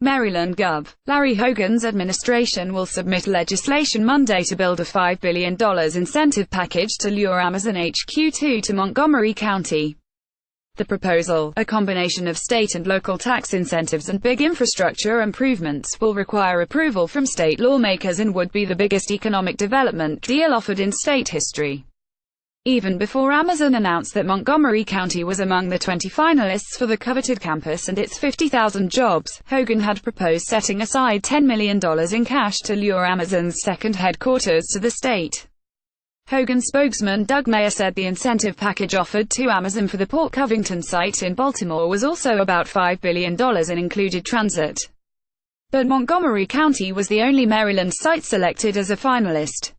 Maryland Gov. Larry Hogan's administration will submit legislation Monday to build a $5 billion incentive package to lure Amazon HQ2 to Montgomery County. The proposal, a combination of state and local tax incentives and big infrastructure improvements, will require approval from state lawmakers and would be the biggest economic development deal offered in state history. Even before Amazon announced that Montgomery County was among the 20 finalists for the coveted campus and its 50,000 jobs, Hogan had proposed setting aside $10 million in cash to lure Amazon's second headquarters to the state. Hogan spokesman Doug Mayer said the incentive package offered to Amazon for the Port Covington site in Baltimore was also about $5 billion and included transit. But Montgomery County was the only Maryland site selected as a finalist.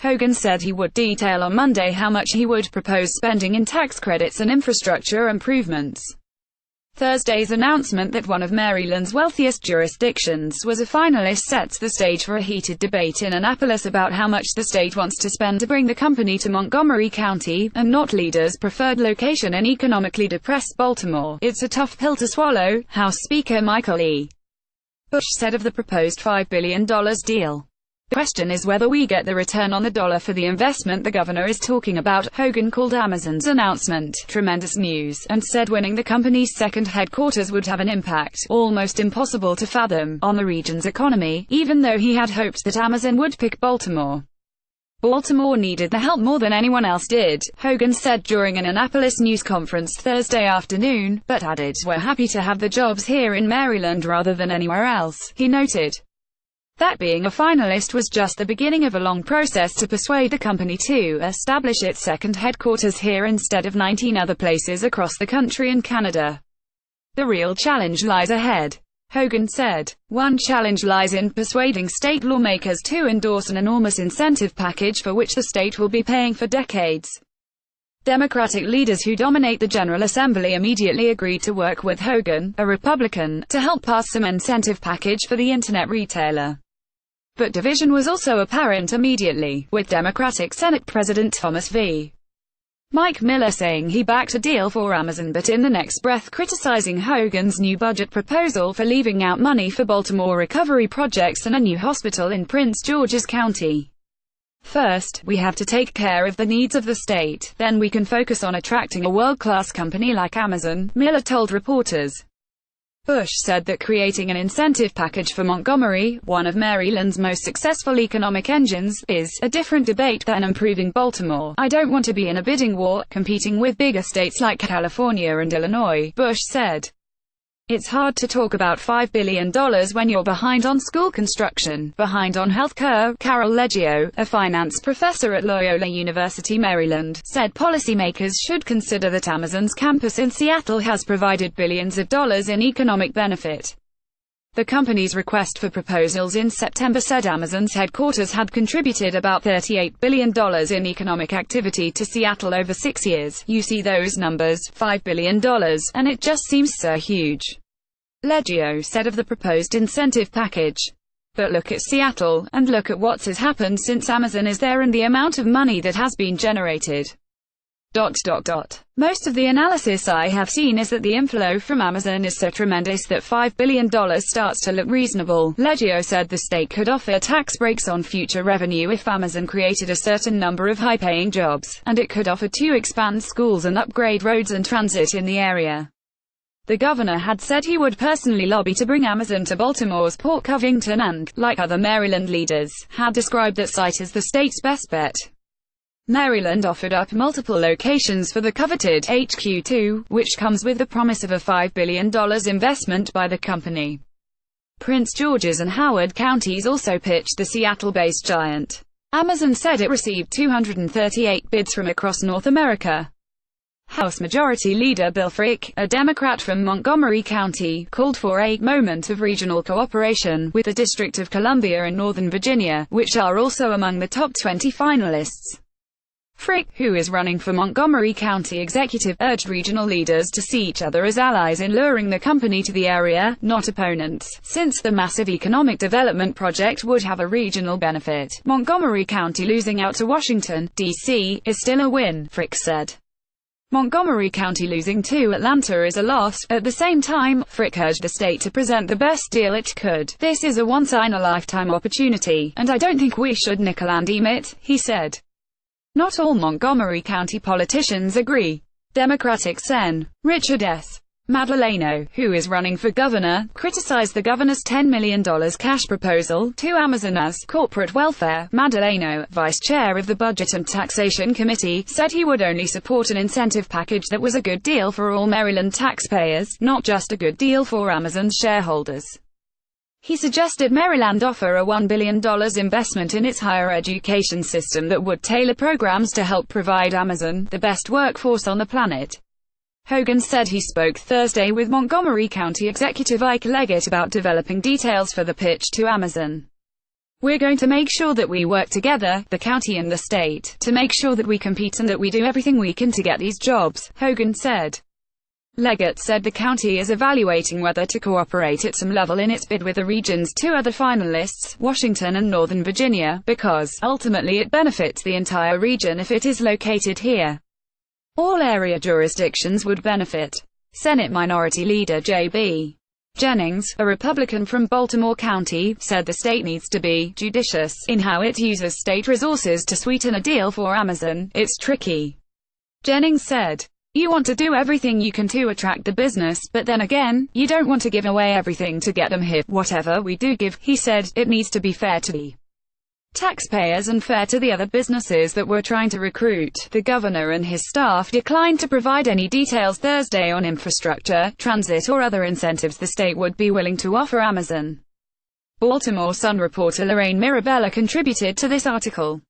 Hogan said he would detail on Monday how much he would propose spending in tax credits and infrastructure improvements. Thursday's announcement that one of Maryland's wealthiest jurisdictions was a finalist sets the stage for a heated debate in Annapolis about how much the state wants to spend to bring the company to Montgomery County, and not leaders' preferred location in economically depressed Baltimore. It's a tough pill to swallow, House Speaker Michael E. Bush said of the proposed $5 billion deal. The question is whether we get the return on the dollar for the investment the governor is talking about. Hogan called Amazon's announcement tremendous news, and said winning the company's second headquarters would have an impact, almost impossible to fathom, on the region's economy, even though he had hoped that Amazon would pick Baltimore. Baltimore needed the help more than anyone else did, Hogan said during an Annapolis news conference Thursday afternoon, but added, "We're happy to have the jobs here in Maryland rather than anywhere else." He noted that being a finalist was just the beginning of a long process to persuade the company to establish its second headquarters here instead of 19 other places across the country and Canada. The real challenge lies ahead, Hogan said. One challenge lies in persuading state lawmakers to endorse an enormous incentive package for which the state will be paying for decades. Democratic leaders who dominate the General Assembly immediately agreed to work with Hogan, a Republican, to help pass some incentive package for the internet retailer. But division was also apparent immediately, with Democratic Senate President Thomas V. Mike Miller saying he backed a deal for Amazon but in the next breath criticizing Hogan's new budget proposal for leaving out money for Baltimore recovery projects and a new hospital in Prince George's County. "First, we have to take care of the needs of the state, then we can focus on attracting a world-class company like Amazon," Miller told reporters. Bush said that creating an incentive package for Montgomery, one of Maryland's most successful economic engines, is a different debate than improving Baltimore. "I don't want to be in a bidding war, competing with bigger states like California and Illinois," Bush said. "It's hard to talk about $5 billion when you're behind on school construction, behind on health care." Carol Leggio, a finance professor at Loyola University Maryland, said policymakers should consider that Amazon's campus in Seattle has provided billions of dollars in economic benefit. The company's request for proposals in September said Amazon's headquarters had contributed about $38 billion in economic activity to Seattle over 6 years. "You see those numbers, $5 billion, and it just seems so huge," Leggio said of the proposed incentive package. "But look at Seattle, and look at what has happened since Amazon is there and the amount of money that has been generated. Most of the analysis I have seen is that the inflow from Amazon is so tremendous that $5 billion starts to look reasonable." Leggio said the state could offer tax breaks on future revenue if Amazon created a certain number of high-paying jobs, and it could offer to expand schools and upgrade roads and transit in the area. The governor had said he would personally lobby to bring Amazon to Baltimore's Port Covington and, like other Maryland leaders, had described that site as the state's best bet. Maryland offered up multiple locations for the coveted HQ2, which comes with the promise of a $5 billion investment by the company. Prince George's and Howard counties also pitched the Seattle-based giant. Amazon said it received 238 bids from across North America. House Majority Leader Bill Frick, a Democrat from Montgomery County, called for a moment of regional cooperation with the District of Columbia and Northern Virginia, which are also among the top 20 finalists. Frick, who is running for Montgomery County executive, urged regional leaders to see each other as allies in luring the company to the area, not opponents, since the massive economic development project would have a regional benefit. "Montgomery County losing out to Washington, D.C., is still a win," Frick said. Montgomery County losing to Atlanta is a loss. At the same time, Frick urged the state to present the best deal it could. This is a once-in-a-lifetime opportunity, and I don't think we should nickel and dime it, he said. Not all Montgomery County politicians agree. Democratic Sen. Richard S. Madaleno, who is running for governor, criticized the governor's $10 million cash proposal to Amazon as corporate welfare. Madaleno, vice chair of the Budget and Taxation Committee, said he would only support an incentive package that was a good deal for all Maryland taxpayers, not just a good deal for Amazon's shareholders. He suggested Maryland offer a $1 billion investment in its higher education system that would tailor programs to help provide Amazon the best workforce on the planet. Hogan said he spoke Thursday with Montgomery County Executive Ike Leggett about developing details for the pitch to Amazon. We're going to make sure that we work together, the county and the state, to make sure that we compete and that we do everything we can to get these jobs, Hogan said. Leggett said the county is evaluating whether to cooperate at some level in its bid with the region's two other finalists, Washington and Northern Virginia, because, ultimately it benefits the entire region if it is located here. All area jurisdictions would benefit. Senate Minority Leader J.B. Jennings, a Republican from Baltimore County, said the state needs to be judicious in how it uses state resources to sweeten a deal for Amazon. It's tricky. Jennings said, you want to do everything you can to attract the business, but then again, you don't want to give away everything to get them here. Whatever we do give, he said, it needs to be fair to the taxpayers and fair to the other businesses that we're trying to recruit. The governor and his staff declined to provide any details Thursday on infrastructure, transit or other incentives the state would be willing to offer Amazon. Baltimore Sun reporter Lorraine Mirabella contributed to this article.